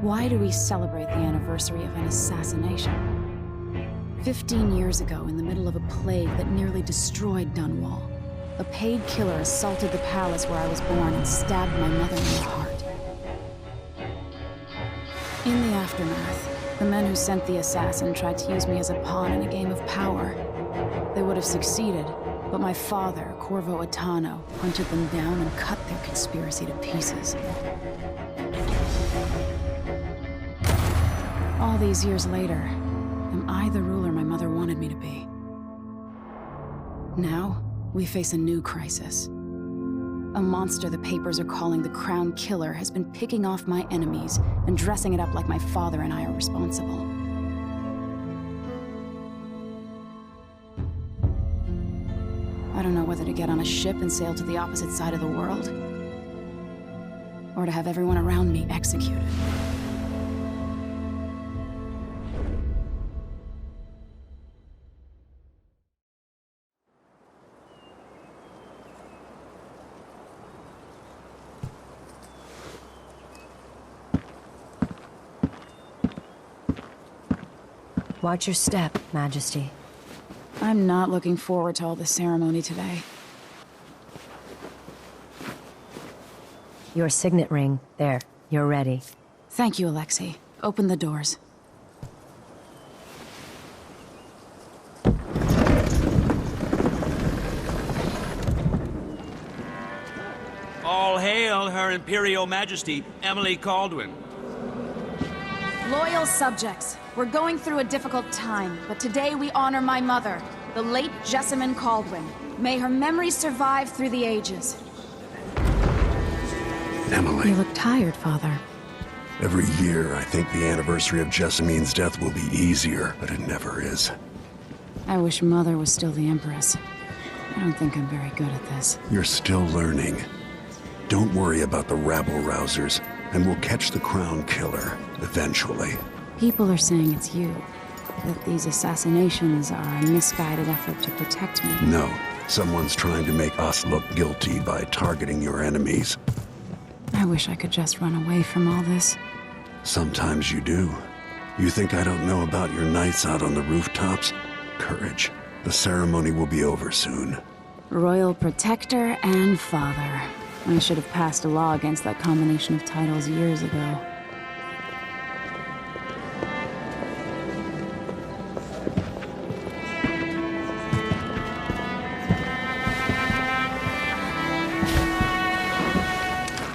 Why do we celebrate the anniversary of an assassination? 15 years ago, in the middle of a plague that nearly destroyed Dunwall, a paid killer assaulted the palace where I was born and stabbed my mother in the heart. In the aftermath, the men who sent the assassin tried to use me as a pawn in a game of power. They would have succeeded, but my father, Corvo Attano, hunted them down and cut their conspiracy to pieces. All these years later, am I the ruler my mother wanted me to be? Now, we face a new crisis. A monster the papers are calling the Crown Killer has been picking off my enemies and dressing it up like my father and I are responsible. I don't know whether to get on a ship and sail to the opposite side of the world, or to have everyone around me executed. Watch your step, Majesty. I'm not looking forward to all the ceremony today. Your signet ring. There. You're ready. Thank you, Alexei. Open the doors. All hail Her Imperial Majesty, Emily Caldwin. Loyal subjects, we're going through a difficult time, but today we honor my mother, the late Jessamine Caldwin. May her memory survive through the ages. Emily. You look tired, Father. Every year, I think the anniversary of Jessamine's death will be easier, but it never is. I wish Mother was still the Empress. I don't think I'm very good at this. You're still learning. Don't worry about the rabble-rousers, and we'll catch the Crown Killer, eventually. People are saying it's you. That these assassinations are a misguided effort to protect me. No, someone's trying to make us look guilty by targeting your enemies. I wish I could just run away from all this. Sometimes you do. You think I don't know about your nights out on the rooftops? Courage. The ceremony will be over soon. Royal Protector and Father. I should have passed a law against that combination of titles years ago.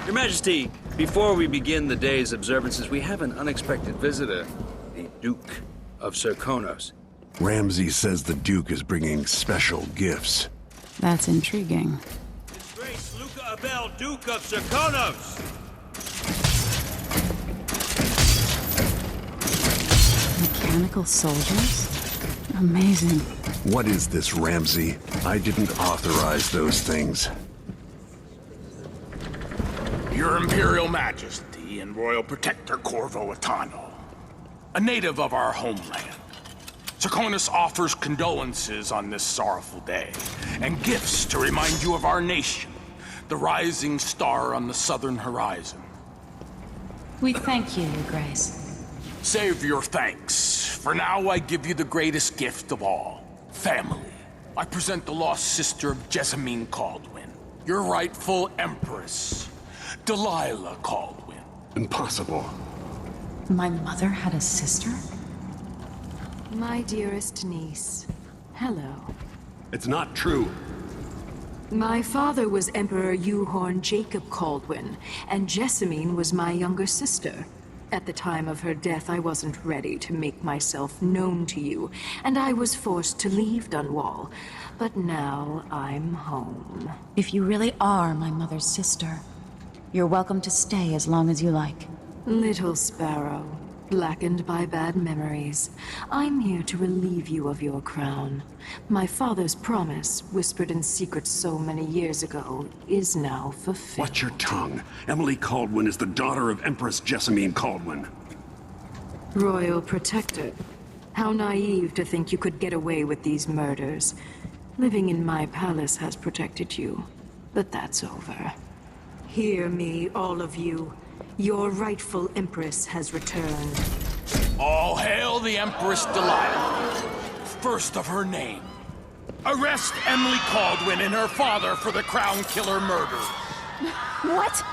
Your Majesty, before we begin the day's observances, we have an unexpected visitor, the Duke of Serkonos. Ramsay says the Duke is bringing special gifts. That's intriguing. His Grace Luca Abel, Duke of Serkonos! Mechanical soldiers? Amazing. What is this, Ramsay? I didn't authorize those things. Your Imperial Majesty and Royal Protector Corvo Attano, a native of our homeland. Serkonos offers condolences on this sorrowful day, and gifts to remind you of our nation, the rising star on the southern horizon. We thank you, Your Grace. Save your thanks. For now, I give you the greatest gift of all, family. I present the lost sister of Jessamine Caldwin, your rightful Empress, Delilah Caldwin. Impossible. My mother had a sister? My dearest niece, hello. It's not true. My father was Emperor Euhorn Jacob Caldwin, and Jessamine was my younger sister. At the time of her death, I wasn't ready to make myself known to you, and I was forced to leave Dunwall. But now I'm home. If you really are my mother's sister, you're welcome to stay as long as you like. Little sparrow, blackened by bad memories, I'm here to relieve you of your crown. My father's promise, whispered in secret so many years ago, is now fulfilled. Watch your tongue. Emily Caldwin is the daughter of Empress Jessamine Caldwin. Royal Protector, how naive to think you could get away with these murders. Living in my palace has protected you, but that's over. Hear me, all of you. Your rightful Empress has returned. All hail the Empress Delilah, first of her name. Arrest Emily Caldwin and her father for the Crown Killer murder. What?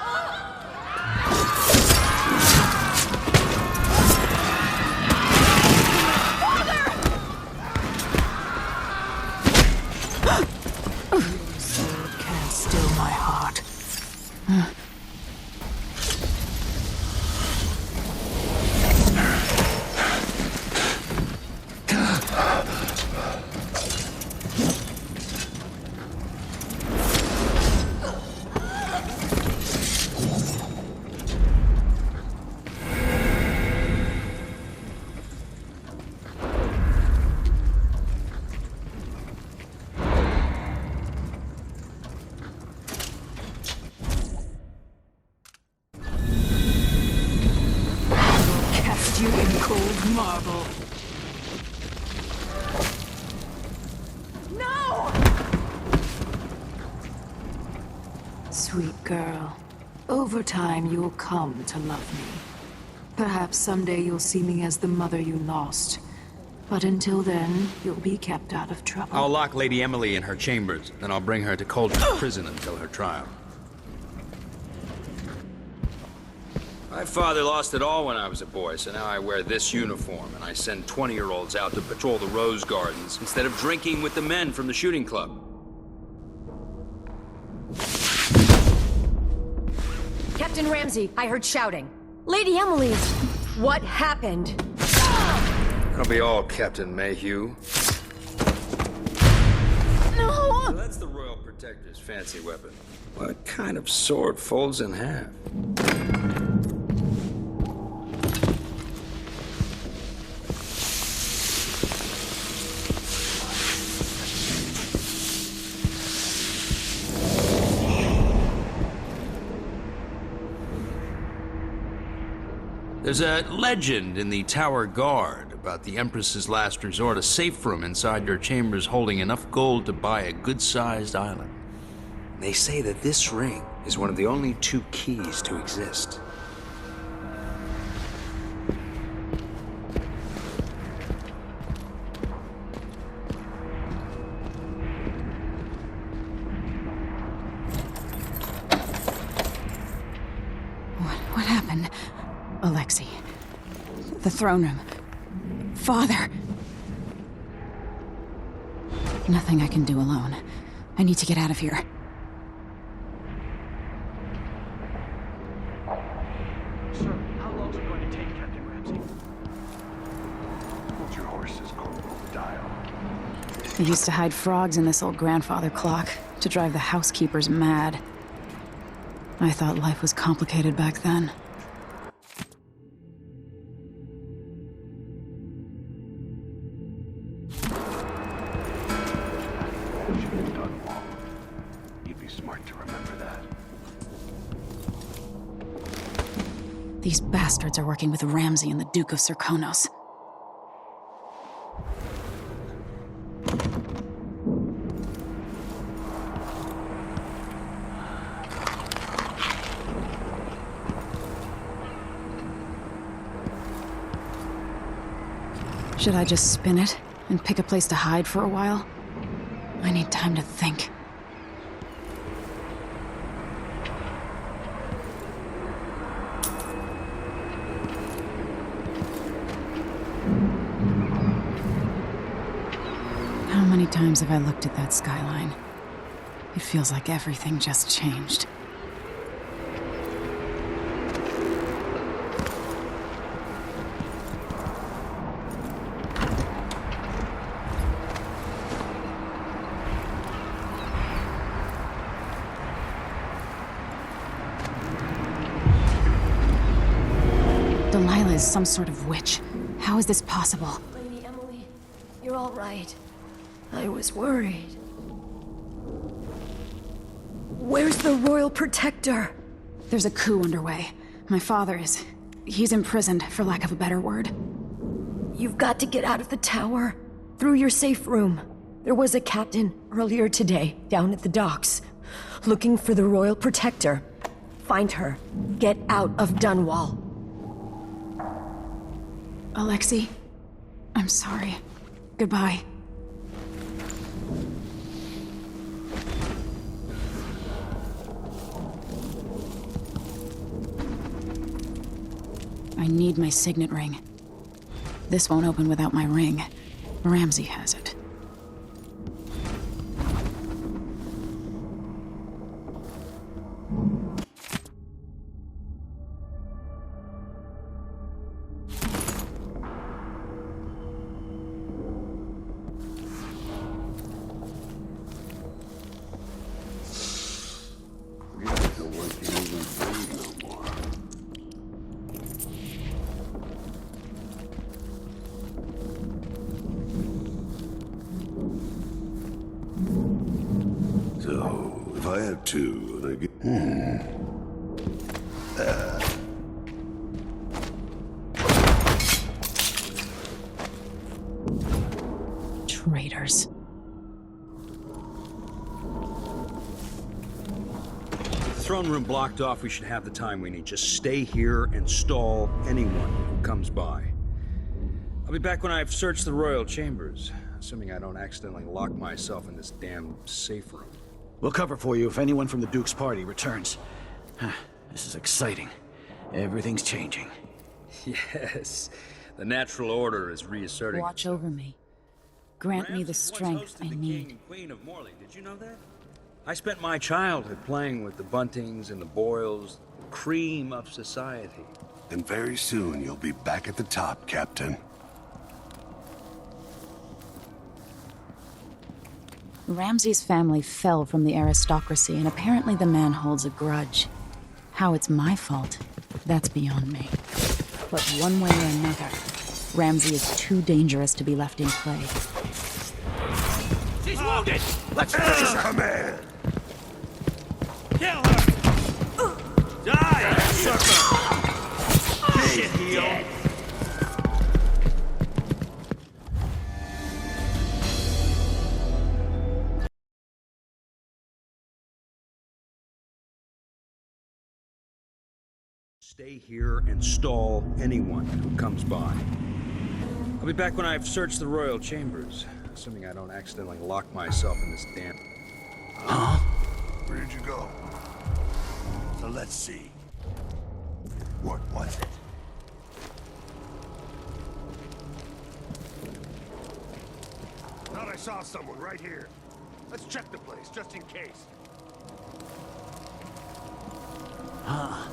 Sword can't still my heart. You in cold marble. No! Sweet girl, over time you'll come to love me. Perhaps someday you'll see me as the mother you lost. But until then, you'll be kept out of trouble. I'll lock Lady Emily in her chambers, then I'll bring her to Cauldron Prison until her trial. My father lost it all when I was a boy, so now I wear this uniform, and I send 20-year-olds out to patrol the rose gardens instead of drinking with the men from the shooting club. Captain Ramsey, I heard shouting. Lady Emily, what happened? That'll be all, Captain Mayhew. No! So that's the Royal Protector's fancy weapon. What kind of sword folds in half? There's a legend in the Tower Guard about the Empress's last resort, a safe room inside your chambers holding enough gold to buy a good-sized island. They say that this ring is one of the only 2 keys to exist. What happened? Alexei. The throne room. Father. Nothing I can do alone. I need to get out of here. Sir, how long is it going to take, Captain Ramsey? Hold your horses, Corporal. Dial. I used to hide frogs in this old grandfather clock to drive the housekeepers mad. I thought life was complicated back then. You'd be smart to remember that. These bastards are working with Ramsey and the Duke of Serkonos. Should I just spin it and pick a place to hide for a while? I need time to think. How many times have I looked at that skyline? It feels like everything just changed. Delilah is some sort of witch. How is this possible? Lady Emily, you're all right. I was worried. Where's the Royal Protector? There's a coup underway. My father is... he's imprisoned, for lack of a better word. You've got to get out of the tower. Through your safe room. There was a captain earlier today, down at the docks, looking for the Royal Protector. find her. Get out of Dunwall. Alexei, I'm sorry. Goodbye. I need my signet ring. This won't open without my ring. Ramsey has it. So, if I have two, and I get... Traitors. Throne room blocked off. We should have the time we need. Just stay here and stall anyone who comes by. I'll be back when I've searched the royal chambers, assuming I don't accidentally lock myself in this damn safe room. We'll cover for you if anyone from the Duke's party returns. This is exciting. Everything's changing. Yes, the natural order is reasserting. Watch over me. Grant me the Ramses strength once hosted I the need. King and Queen of Morley. Did you know that? I spent my childhood playing with the Buntings and the Boyles, the cream of society. And very soon, you'll be back at the top, Captain. Ramsey's family fell from the aristocracy, and apparently the man holds a grudge. How it's my fault, that's beyond me. But one way or another, Ramsey is too dangerous to be left in play. She's wounded! Let's Finish her! Command! kill her! Die, sucker! Shit, heel! Stay here and stall anyone who comes by. I'll be back when I've searched the royal chambers, assuming I don't accidentally lock myself in this damn... Huh? Where did you go? So let's see. What was it? Thought I saw someone right here. Let's check the place, just in case. Huh.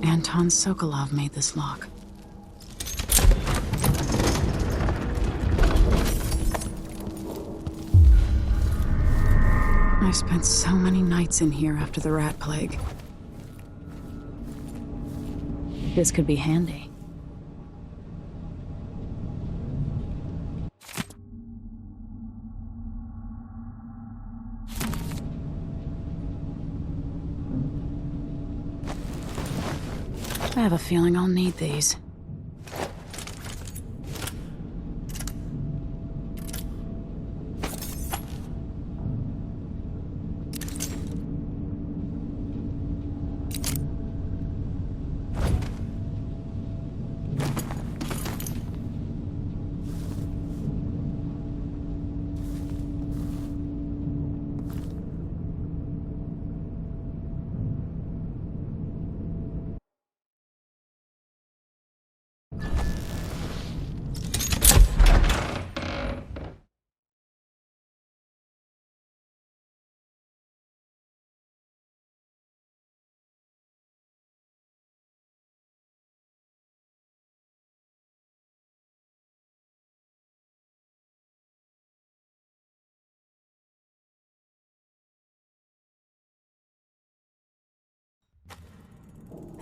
Anton Sokolov made this lock. I've spent so many nights in here after the rat plague. This could be handy. I have a feeling I'll need these.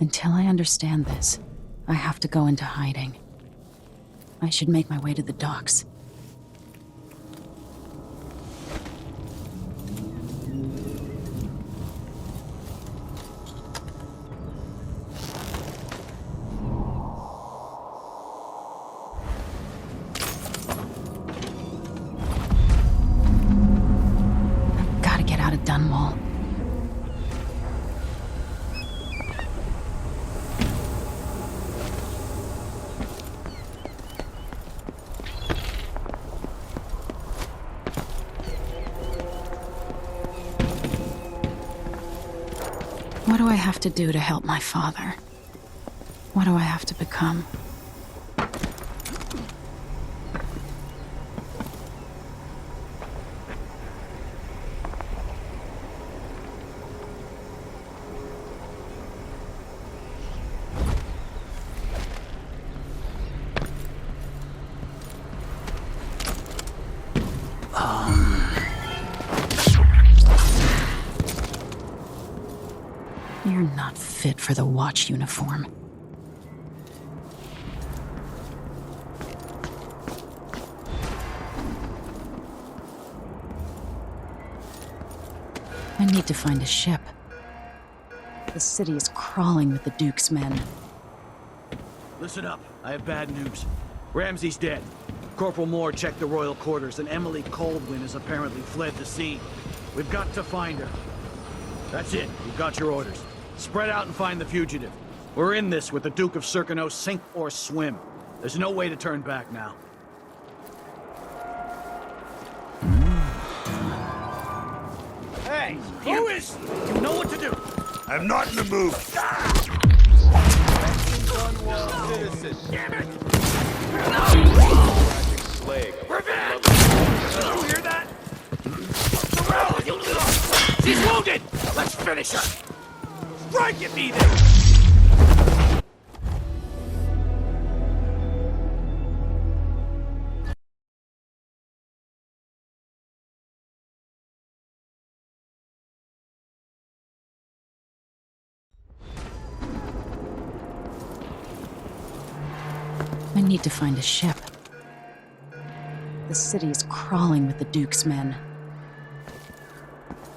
Until I understand this, I have to go into hiding. I should make my way to the docks. I've got to get out of Dunwall. What do I have to do to help my father? What do I have to become? You're not fit for the watch uniform. I need to find a ship. The city is crawling with the Duke's men. Listen up. I have bad news. Ramsey's dead. Corporal Moore checked the royal quarters, and Emily Caldwin has apparently fled the scene. We've got to find her. That's it. You've got your orders. Spread out and find the fugitive. We're in this with the Duke of Serkino, sink or swim. There's no way to turn back now. Hey, who is... You know what to do. I'm not in the mood. Citizen. Damn it! Plague. Revenge! Did you hear that? Morella, you little... She's wounded! Let's finish her! Strike at me then! I need to find a ship. The city is crawling with the Duke's men.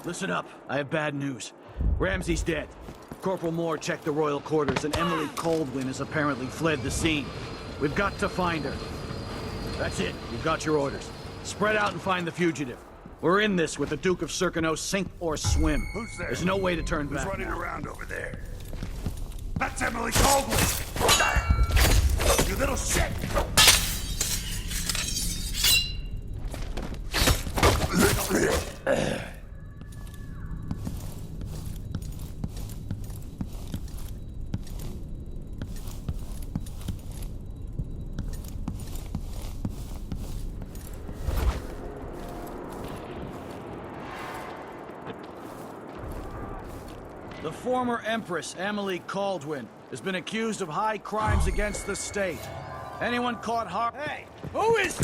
Listen up. I have bad news. Ramsey's dead. Corporal Moore checked the royal quarters, and Emily Caldwin has apparently fled the scene. We've got to find her. That's it. You've got your orders. Spread out and find the fugitive. We're in this with the Duke of Serkino, sink or swim. Who's there? There's no way to turn Who's back running now. around over there? That's Emily Caldwin! You little shit! The former Empress, Emily Caldwin, has been accused of high crimes against the state. Anyone caught Hey, who is...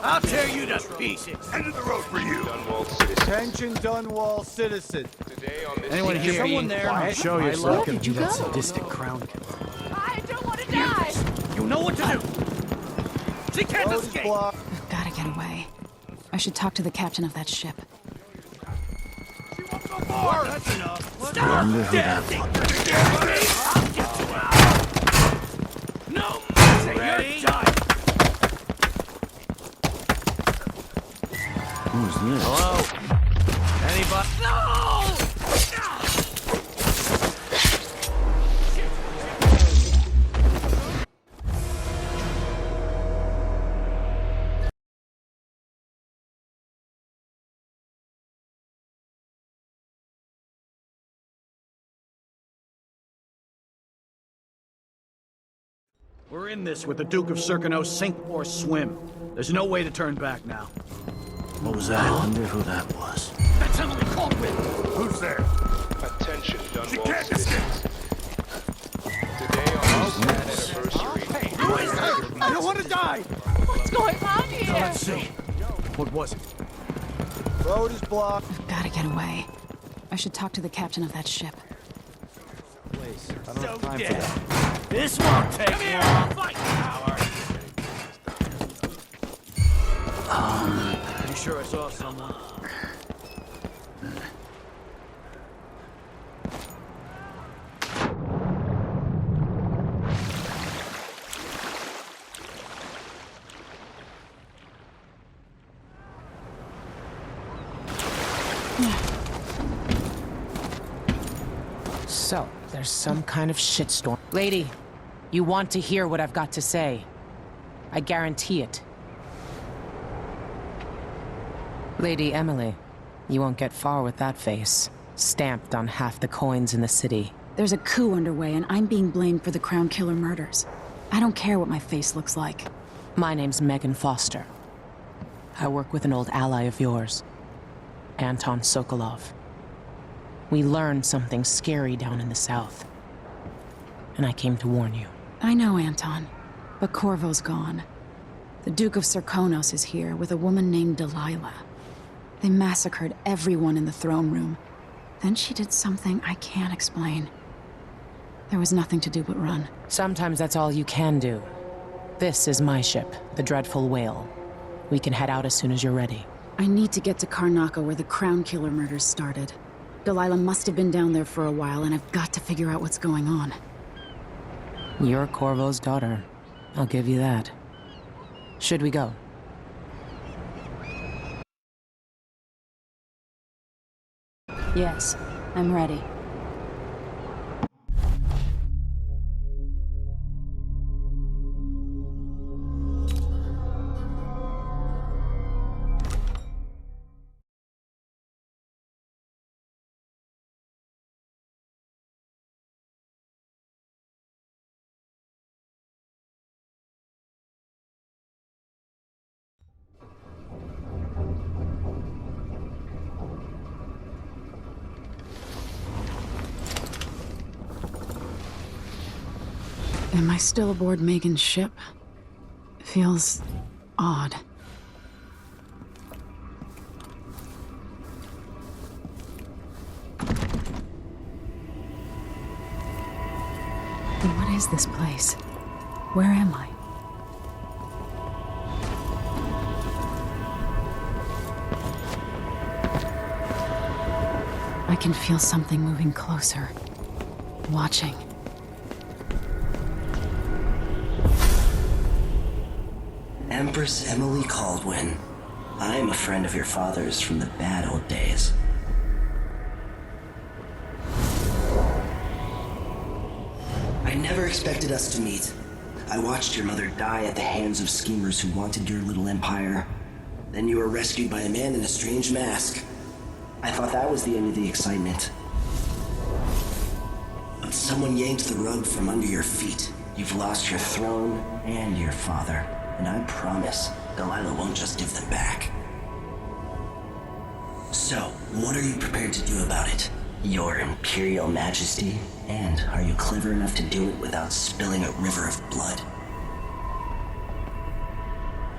I'll tear you to pieces. End of the road for you! Dunwall citizen. Attention, Dunwall citizen. Today on this Anyone here? Someone there? Show yourself. Where did you go? Sadistic crown killer. I don't want to die! You know what to do. She can't Road is escape. blocked. I've got to get away. I should talk to the captain of that ship. That's enough. Stop! Death! I'll get you out. No mercy. You're done. Who's this? Hello? Anybody? No! We're in this with the Duke of Serkino, sink or swim. There's no way to turn back now. What was that? I wonder who that was. That's Emily Caldwell! Who's there? Attention, She Dunwall can't citizens. Today on our sad anniversary... Hey, I don't want to die! What's going on here? Let's see. What was it? Road is blocked. I've got to get away. I should talk to the captain of that ship. I don't have time for that. This won't take long. Fight, coward! You sure I saw someone? So, there's some kind of shitstorm. Lady, you want to hear what I've got to say. I guarantee it. Lady Emily, you won't get far with that face. Stamped on half the coins in the city. There's a coup underway, and I'm being blamed for the Crown Killer murders. I don't care what my face looks like. My name's Megan Foster. I work with an old ally of yours, Anton Sokolov. We learned something scary down in the south, and I came to warn you. I know, Anton, but Corvo's gone. The Duke of Serkonos is here with a woman named Delilah. They massacred everyone in the throne room. Then she did something I can't explain. There was nothing to do but run. Sometimes that's all you can do. This is my ship, the Dreadful Whale. We can head out as soon as you're ready. I need to get to Karnaca where the Crown Killer murders started. Delilah must have been down there for a while, and I've got to figure out what's going on. You're Corvo's daughter. I'll give you that. Should we go? Yes, I'm ready. Am I still aboard Megan's ship? Feels odd. What is this place? Where am I? I can feel something moving closer. Watching. Empress Emily Caldwin. I'm a friend of your father's from the bad old days. I never expected us to meet. I watched your mother die at the hands of schemers who wanted your little empire. Then you were rescued by a man in a strange mask. I thought that was the end of the excitement. But someone yanked the rug from under your feet. You've lost your throne and your father. And I promise, Delilah won't just give them back. So, what are you prepared to do about it? Your Imperial Majesty? And are you clever enough to do it without spilling a river of blood?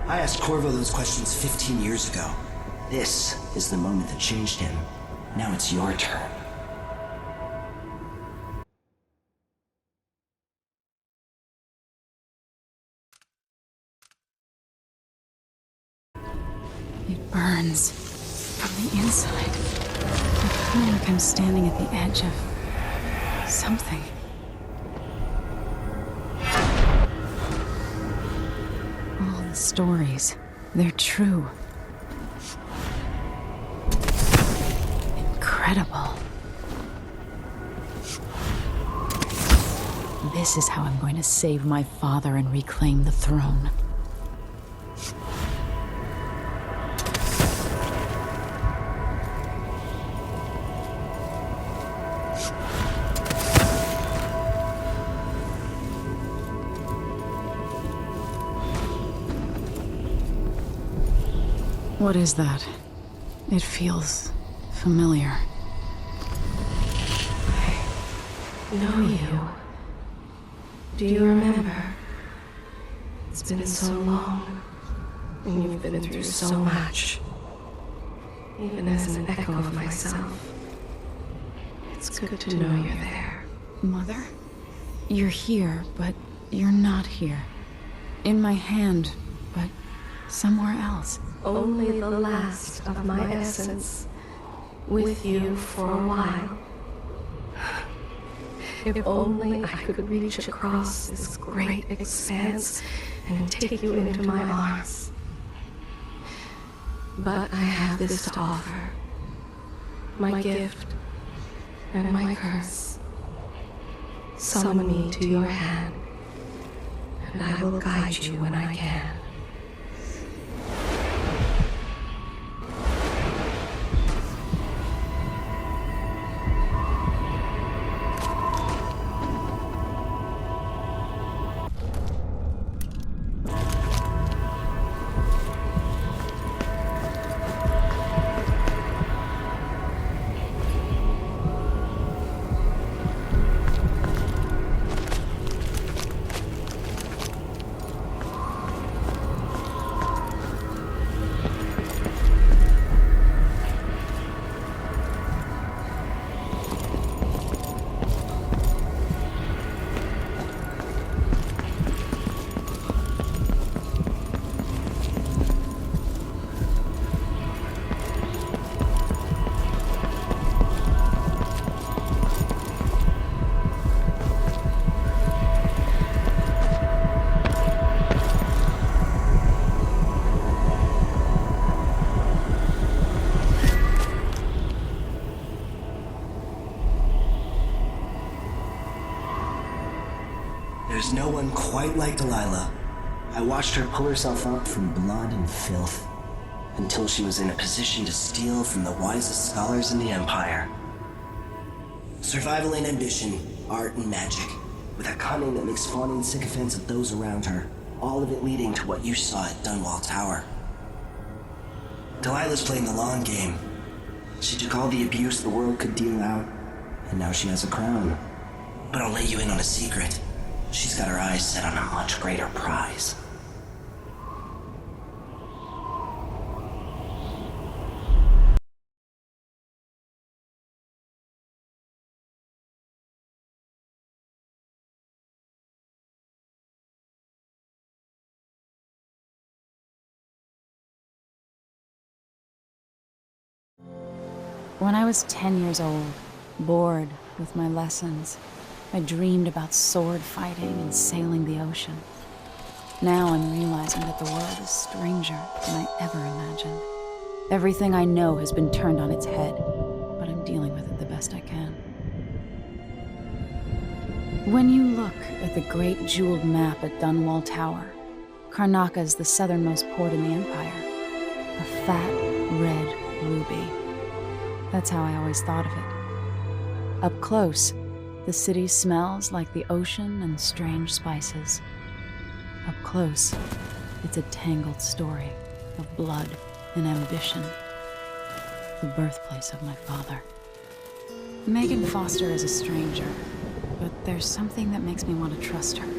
I asked Corvo those questions 15 years ago. This is the moment that changed him. Now it's your turn. It burns from the inside. I feel like I'm standing at the edge of something. All the stories, they're true. Incredible. This is how I'm going to save my father and reclaim the throne. What is that? It feels familiar. I know you. Do you remember? It's been so long, and you've been through so much. Even as an echo of myself, it's good to know you're there. Mother? You're here, but you're not here. In my hand, but somewhere else. Only the last of my essence, with you for a while. If only I could reach across this great expanse and take you into my arms. But I have this to offer. My gift and my curse. Summon me to your hand, and I will guide you when I can. There's no one quite like Delilah. I watched her pull herself up from blood and filth until she was in a position to steal from the wisest scholars in the Empire. Survival and ambition, art and magic, with a cunning that makes fawning sycophants of those around her, all of it leading to what you saw at Dunwall Tower. Delilah's playing the long game. She took all the abuse the world could deal out, and now she has a crown. But I'll let you in on a secret. She's got her eyes set on a much greater prize. When I was 10 years old, bored with my lessons, I dreamed about sword fighting and sailing the ocean. Now I'm realizing that the world is stranger than I ever imagined. Everything I know has been turned on its head, but I'm dealing with it the best I can. When you look at the great jeweled map at Dunwall Tower, Karnaca is the southernmost port in the Empire. A fat, red ruby. That's how I always thought of it. Up close, the city smells like the ocean and strange spices. Up close, it's a tangled story of blood and ambition. The birthplace of my father. Megan Foster is a stranger, but there's something that makes me want to trust her,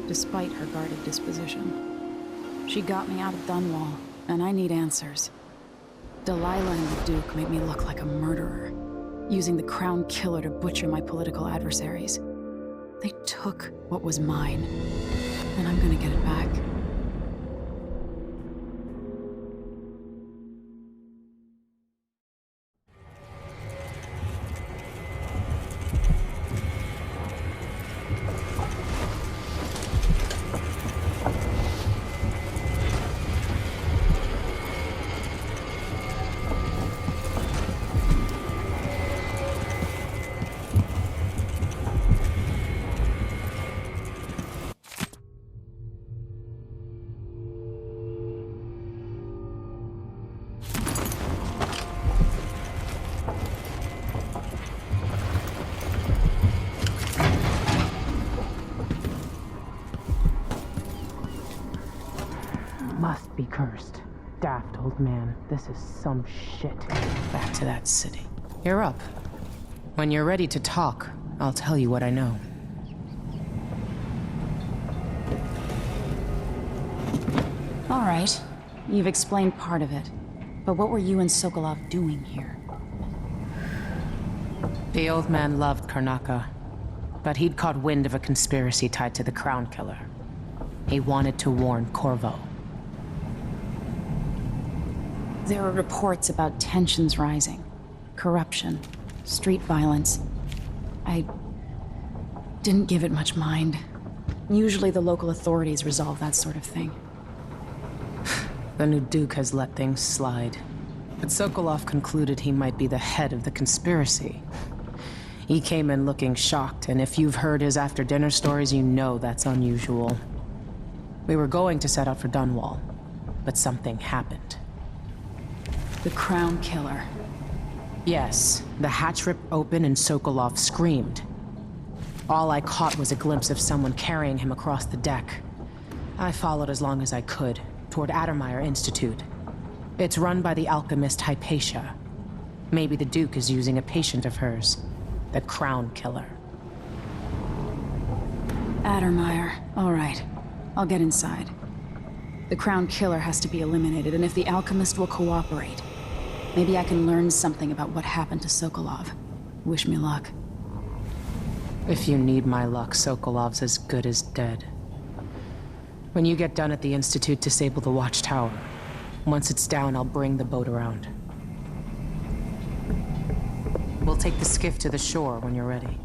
despite her guarded disposition. She got me out of Dunwall, and I need answers. Delilah and the Duke made me look like a murderer, using the Crown Killer to butcher my political adversaries. They took what was mine, and I'm gonna get it back. Must be cursed. daft, old man. This is some shit. Back to that city. You're up. When you're ready to talk, I'll tell you what I know. All right. You've explained part of it. But what were you and Sokolov doing here? The old man loved Karnaka, but he'd caught wind of a conspiracy tied to the Crown Killer. He wanted to warn Corvo. There were reports about tensions rising, corruption, street violence. I didn't give it much mind. Usually the local authorities resolve that sort of thing. The new Duke has let things slide. But Sokolov concluded he might be the head of the conspiracy. He came in looking shocked, and if you've heard his after-dinner stories, you know that's unusual. We were going to set out for Dunwall, but something happened. The Crown Killer. Yes, the hatch ripped open and Sokolov screamed. All I caught was a glimpse of someone carrying him across the deck. I followed as long as I could, toward Addermeyer Institute. It's run by the alchemist Hypatia. Maybe the Duke is using a patient of hers, the Crown Killer. Addermeyer. All right. I'll get inside. The Crown Killer has to be eliminated, and if the alchemist will cooperate, maybe I can learn something about what happened to Sokolov. Wish me luck. If you need my luck, Sokolov's as good as dead. When you get done at the Institute, disable the watchtower. Once it's down, I'll bring the boat around. We'll take the skiff to the shore when you're ready.